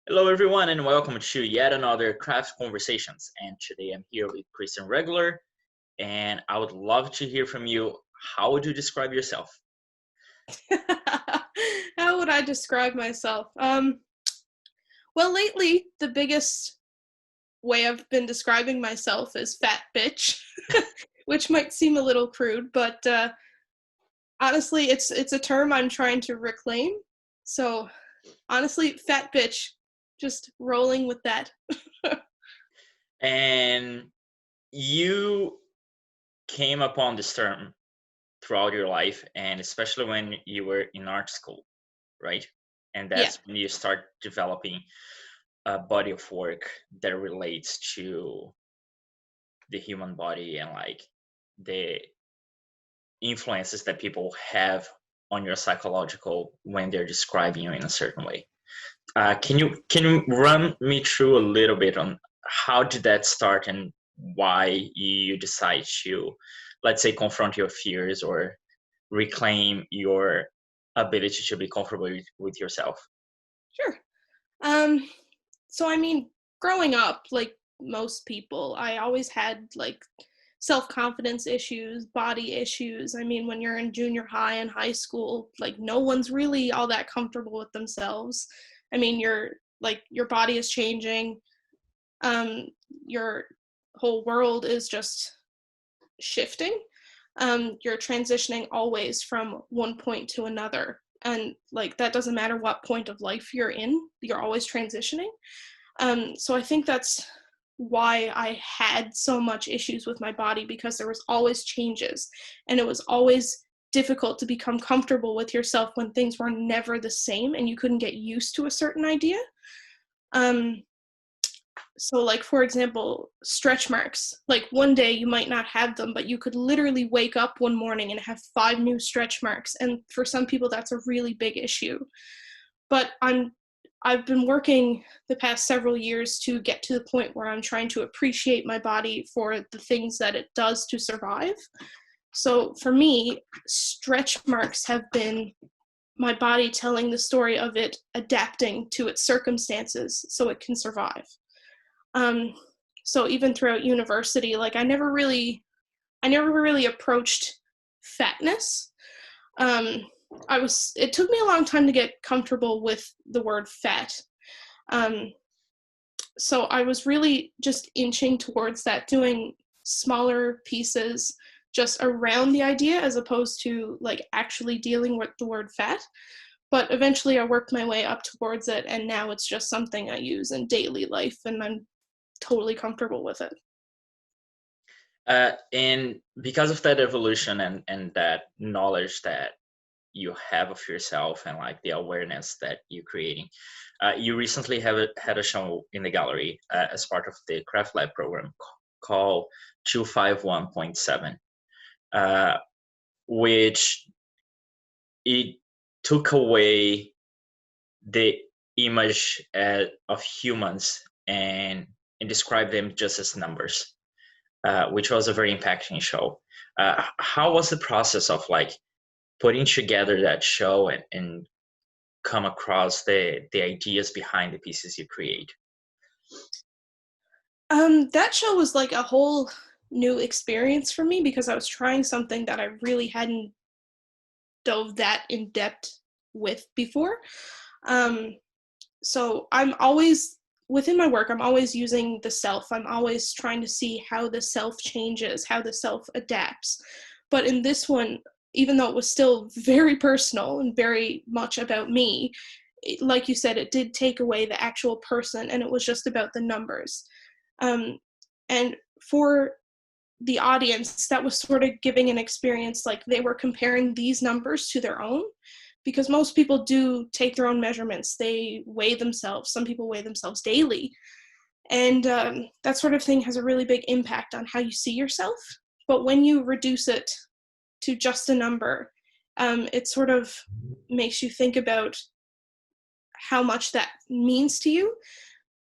Hello, everyone, and welcome to yet another Craft Conversations. And today I'm here with Kristen Regular, and I would love to hear from you. How would you describe yourself? How would I describe myself? Well, lately, the biggest way I've been describing myself is fat bitch, which might seem a little crude, but honestly, it's a term I'm trying to reclaim. So, honestly, fat bitch, just rolling with that. And you came upon this term throughout your life, and especially when you were in art school, right? And Yeah. that's when you start developing a body of work that relates to the human body and like the influences that people have on your psychological when they're describing you in a certain way. Can you run me through a little bit on how did that start and why you decide to, let's say, confront your fears or reclaim your ability to be comfortable with yourself? Sure. Um, so I mean, growing up, like most people, I always had like self-confidence issues, body issues. I mean, when you're in junior high and high school, like no one's really all that comfortable with themselves. I mean, your body is changing. Um, your whole world is just shifting. You're transitioning always from one point to another. And like that doesn't matter what point of life you're in, you're always transitioning. So I think that's why I had so much issues with my body, because there was always changes and it was always difficult to become comfortable with yourself when things were never the same and you couldn't get used to a certain idea. Um, so like, for example, stretch marks, like one day you might not have them, but you could literally wake up one morning and have 5 new stretch marks. And for some people, that's a really big issue. But I've been working the past several years to get to the point where I'm trying to appreciate my body for the things that it does to survive. So for me, stretch marks have been my body telling the story of it adapting to its circumstances so it can survive. Um, so even throughout university, like I never really approached fatness. Um, it took me a long time to get comfortable with the word fat. Um, so I was really just inching towards that, doing smaller pieces just around the idea as opposed to like actually dealing with the word fat. But eventually I worked my way up towards it, and now it's just something I use in daily life and I'm totally comfortable with it. And because of that evolution and that knowledge that you have of yourself and like the awareness that you're creating, you recently had a show in the gallery as part of the CraftLab program called 251.7, which it took away the image of humans and described them just as numbers, which was a very impacting show. How was the process of like putting together that show and come across the ideas behind the pieces you create? That show was like a whole new experience for me because I was trying something that I really hadn't dove that in depth with before. Um, so I'm always within my work, I'm always using the self. I'm always trying to see how the self changes, how the self adapts. But in this one, even though it was still very personal and very much about me, like you said, it did take away the actual person and it was just about the numbers. Um, and for the audience, that was sort of giving an experience like they were comparing these numbers to their own, because most people do take their own measurements. They weigh themselves. Some people weigh themselves daily. And that sort of thing has a really big impact on how you see yourself. But when you reduce it to just a number, it sort of makes you think about how much that means to you,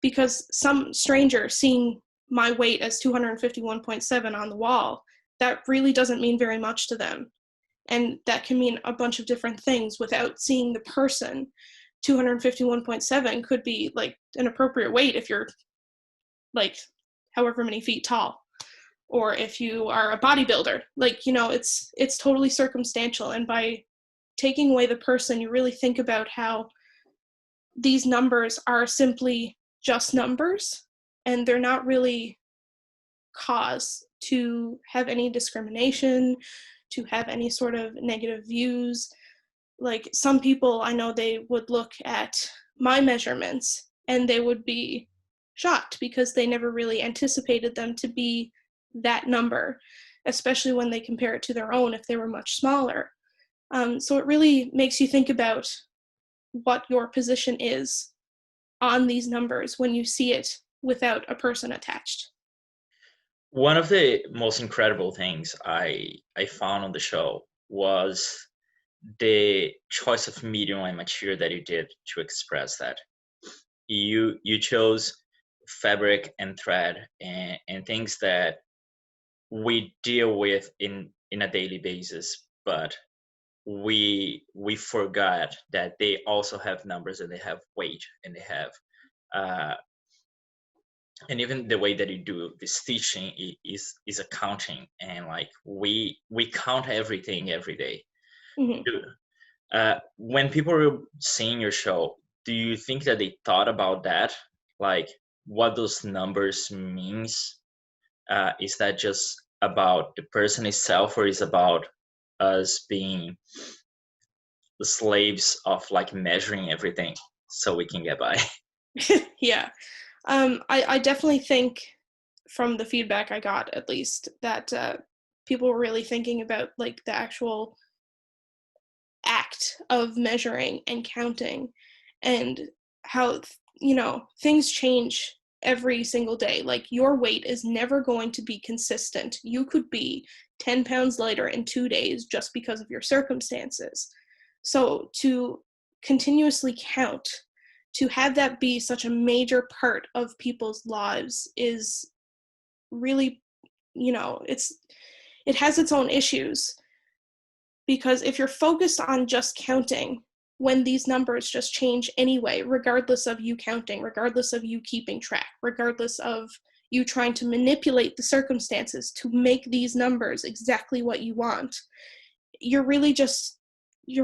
because some stranger seeing my weight as 251.7 on the wall, that really doesn't mean very much to them. And that can mean a bunch of different things without seeing the person. 251.7 could be like an appropriate weight if you're like however many feet tall, or if you are a bodybuilder. Like, you know, it's totally circumstantial. And by taking away the person, you really think about how these numbers are simply just numbers, and they're not really cause to have any discrimination, to have any sort of negative views. Like, some people, I know, they would look at my measurements and they would be shocked because they never really anticipated them to be that number, especially when they compare it to their own if they were much smaller. So it really makes you think about what your position is on these numbers when you see it without a person attached. One of the most incredible things I found on the show was the choice of medium and material that you did to express that. You chose fabric and thread and things that we deal with in a daily basis, but we forgot that they also have numbers and they have weight and they have uh, and even the way that you do the stitching is accounting, and like we count everything every day. Mm-hmm. When people were seeing your show, do you think that they thought about that, like what those numbers means? Is that just about the person itself, or is about us being the slaves of like measuring everything so we can get by? Yeah. I definitely think, from the feedback I got at least, that people were really thinking about like the actual act of measuring and counting, and how, you know, things change every single day. Like, your weight is never going to be consistent. You could be 10 pounds lighter in 2 days just because of your circumstances. So to continuously count, to have that be such a major part of people's lives, is really, you know, it has its own issues. Because if you're focused on just counting, when these numbers just change anyway, regardless of you counting, regardless of you keeping track, regardless of you trying to manipulate the circumstances to make these numbers exactly what you want, you're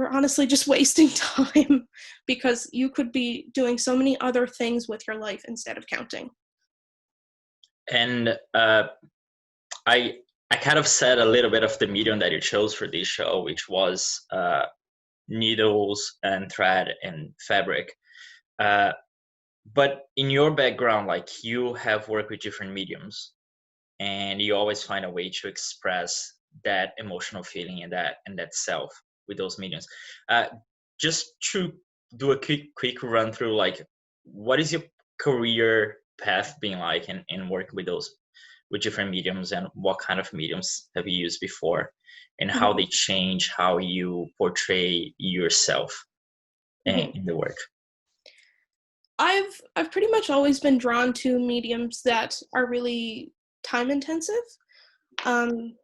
honestly just wasting time, because you could be doing so many other things with your life instead of counting. And I kind of said a little bit of the medium that you chose for this show, which was needles and thread and fabric. But in your background, like, you have worked with different mediums, and you always find a way to express that emotional feeling and that self with those mediums. Just to do a quick run through, like, what is your career path been like in working with different mediums, and what kind of mediums have you used before, and how Mm-hmm. they change how you portray yourself Mm-hmm. in the work? I've pretty much always been drawn to mediums that are really time intensive.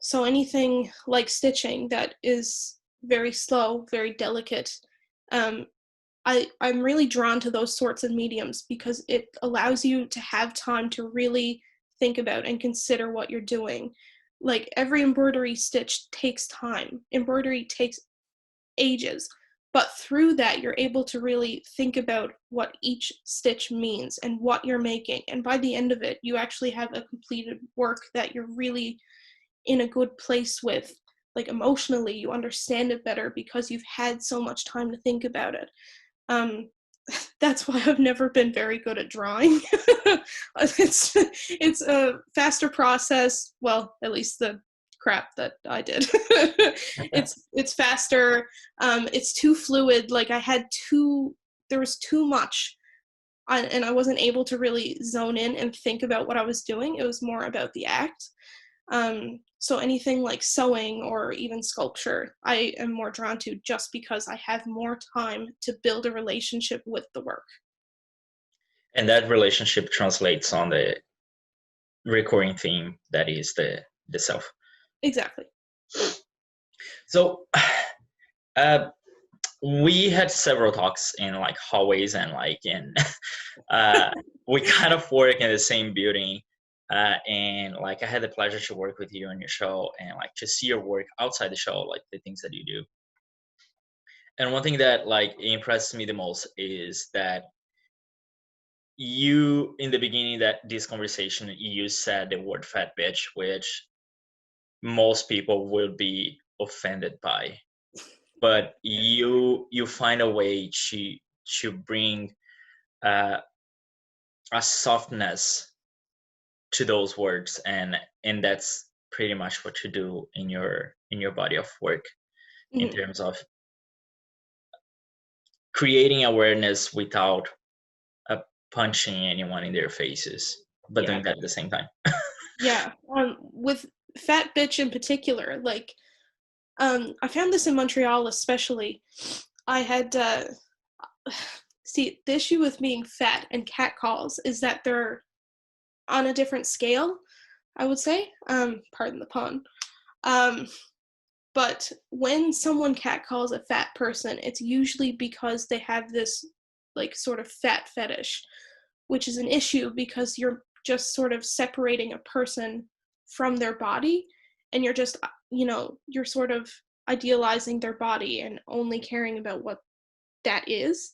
So anything like stitching that is very slow, very delicate, um, I'm really drawn to those sorts of mediums, because it allows you to have time to really think about and consider what you're doing. Like, every embroidery stitch takes time. Embroidery takes ages. But through that, you're able to really think about what each stitch means and what you're making. And by the end of it, you actually have a completed work that you're really in a good place with. Like, emotionally, you understand it better because you've had so much time to think about it. Um, that's why I've never been very good at drawing. It's a faster process. Well, at least the crap that I did. It's faster. It's too fluid. Like, there was too much, and I wasn't able to really zone in and think about what I was doing. It was more about the act. So anything like sewing or even sculpture, I am more drawn to, just because I have more time to build a relationship with the work. And that relationship translates on the recurring theme that is the self. Exactly. So We had several talks in like hallways and like in we kind of work in the same building, and like I had the pleasure to work with you on your show and like to see your work outside the show, like the things that you do. And one thing that like impressed me the most is that you, in the beginning that this conversation, you said the word fat bitch, which most people will be offended by, but you find a way to bring uh, a softness to those words, and that's pretty much what you do in your body of work, in Mhm. terms of creating awareness without punching anyone in their faces, but Yeah. doing that at the same time. Yeah. With fat bitch in particular, like, I found this in Montreal especially. I had see, the issue with being fat and catcalls is that they're on a different scale, I would say. Pardon the pun. Um, but when someone catcalls a fat person, it's usually because they have this like sort of fat fetish, which is an issue because you're just sort of separating a person from their body, and you're just you're sort of idealizing their body and only caring about what that is.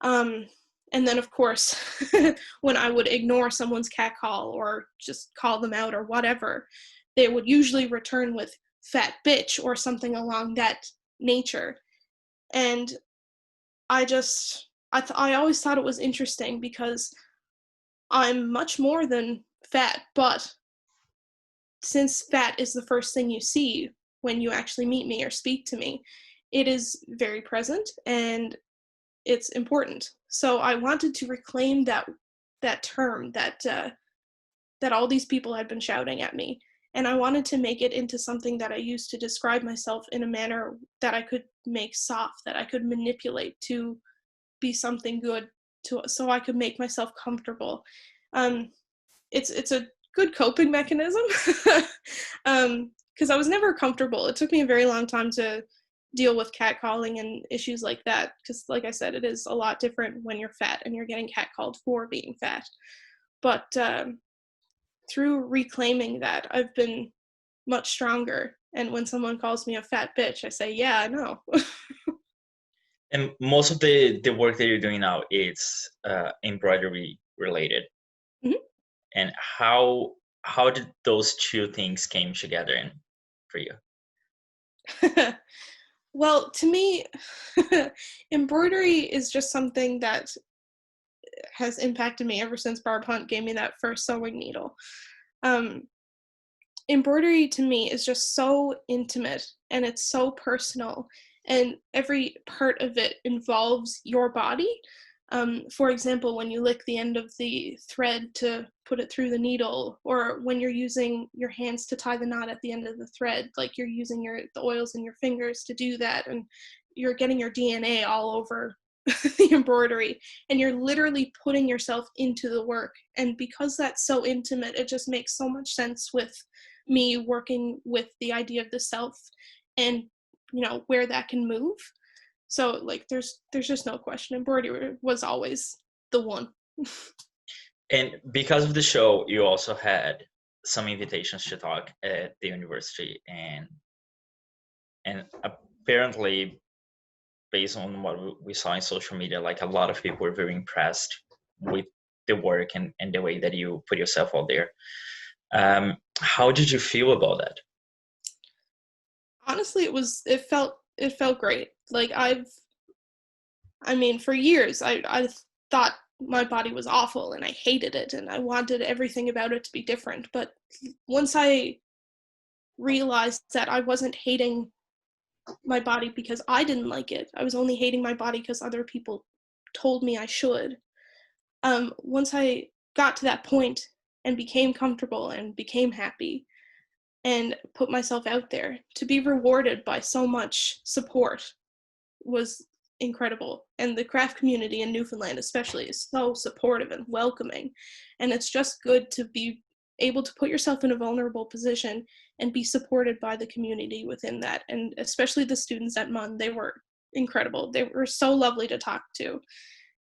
um and then of course when I would ignore someone's catcall or just call them out or whatever, they would usually return with fat bitch or something along that nature. And I always thought it was interesting because I'm much more than fat, but since fat is the first thing you see when you actually meet me or speak to me, it is very present and it's important. So I wanted to reclaim that term that all these people had been shouting at me, and I wanted to make it into something that I used to describe myself in a manner that I could make soft, that I could manipulate to be something good, to so I could make myself comfortable. Um, it's a good coping mechanism because I was never comfortable. It took me a very long time to deal with catcalling and issues like that because, like I said, it is a lot different when you're fat and you're getting catcalled for being fat. But through reclaiming that, I've been much stronger. And when someone calls me a fat bitch, I say, "Yeah, I know." And most of the work that you're doing now is embroidery related. Mhm. And how did those two things came together in for you? Well, to me, embroidery is just something that has impacted me ever since Barb Hunt gave me that first sewing needle. Um, Embroidery to me is just so intimate and it's so personal, and every part of it involves your body. For example, when you lick the end of the thread to put it through the needle, or when you're using your hands to tie the knot at the end of the thread, like you're using the oils in your fingers to do that, and you're getting your DNA all over the embroidery, and you're literally putting yourself into the work. And because that's so intimate, it just makes so much sense with me working with the idea of the self and where that can move. So like there's just no question, embroidery was always the one. And because of the show, you also had some invitations to talk at the university, and apparently, based on what we saw in social media, like a lot of people were very impressed with the work and the way that you put yourself out there. How did you feel about that? Honestly, it felt great. Like I mean, for years I thought my body was awful and I hated it and I wanted everything about it to be different. But once I realized that I wasn't hating my body because I didn't like it, I was only hating my body because other people told me I should. Once I got to that point and became comfortable and became happy and put myself out there, to be rewarded by so much support was incredible. And the craft community in Newfoundland especially is so supportive and welcoming, and it's just good to be able to put yourself in a vulnerable position and be supported by the community within that. And especially the students at MUN, they were incredible. They were so lovely to talk to.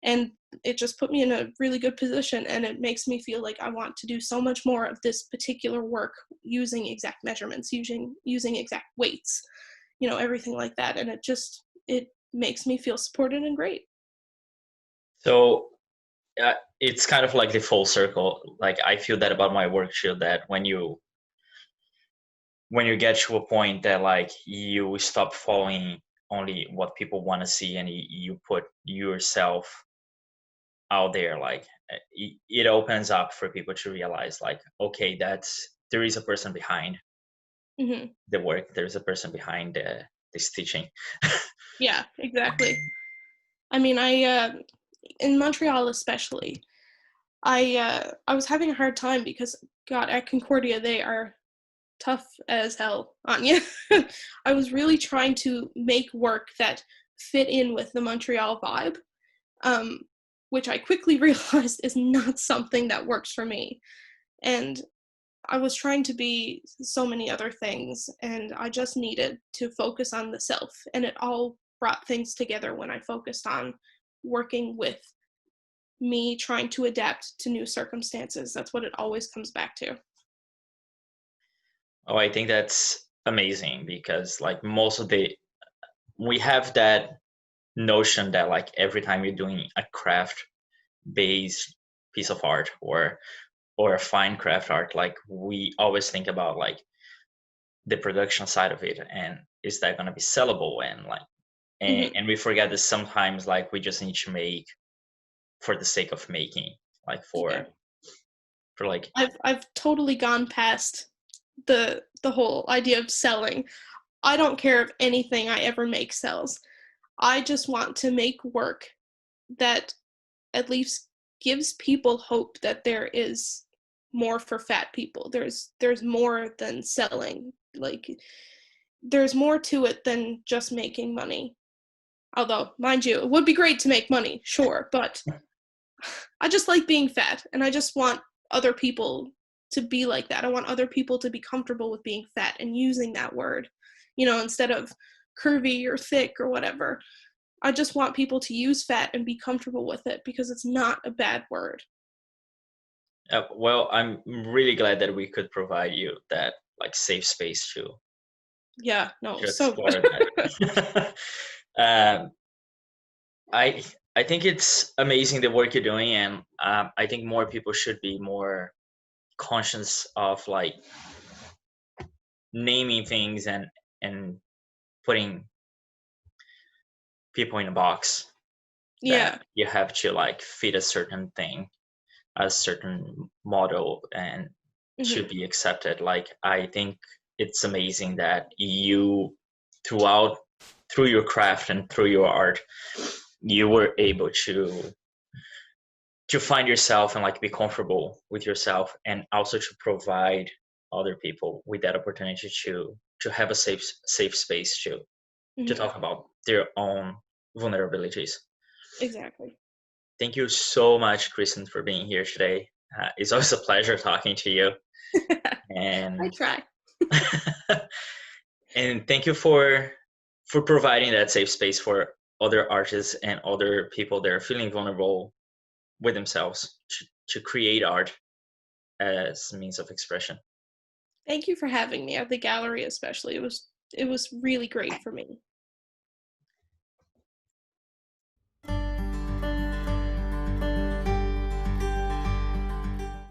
And it just put me in a really good position, and it makes me feel like I want to do so much more of this particular work using exact measurements, using exact weights, everything like that. And it makes me feel supported and great. So it's kind of like the full circle. Like I feel that about my work too, that when you get to a point that like you stop following only what people want to see, and you put yourself out there, like it opens up for people to realize like, okay, there is a person behind Hmm. the work, there's a person behind the stitching. Yeah, exactly. I mean, in Montreal especially, I was having a hard time because God, at Concordia they are tough as hell on you. I was really trying to make work that fit in with the Montreal vibe, um, which I quickly realized is not something that works for me. And I was trying to be so many other things, and I just needed to focus on the self. And it all brought things together when I focused on working with me trying to adapt to new circumstances. That's what it always comes back to. Oh, I think that's amazing, because like we have that notion that like every time you're doing a craft based piece of art, or a fine craft art, like we always think about like the production side of it, and is that going to be sellable, and like Hmm. and we forget that sometimes like we just need to make for the sake of making, like Yeah. for like. I've totally gone past the whole idea of selling. I don't care if anything I ever make sells. I just want to make work that at least gives people hope that there is more for fat people. There's more than selling. Like there's more to it than just making money. Although, mind you, it would be great to make money, sure, but I just like being fat, and I just want other people to be like that. I want other people to be comfortable with being fat and using that word, instead of curvy or thick or whatever. I just want people to use fat and be comfortable with it because it's not a bad word. Well, I'm really glad that we could provide you that like safe space Yeah, no, to so explore good. that. um, I I think it's amazing the work you're doing, and I think more people should be more conscious of like naming things, and putting people in a box, that Yeah. you have to like fit a certain thing, a certain model, and to Hmm. be accepted. Like I think it's amazing that you throughout through your craft and through your art, you were able to find yourself and like be comfortable with yourself, and also to provide other people with that opportunity to have a safe space to Hmm. talk about their own vulnerabilities. Exactly. Thank you so much, Kristen, for being here today. It's always a pleasure talking to you, I and try. and thank you for providing that safe space for other artists and other people that are feeling vulnerable with themselves to create art as a means of expression. Thank you for having me at the gallery especially. It was really great for me.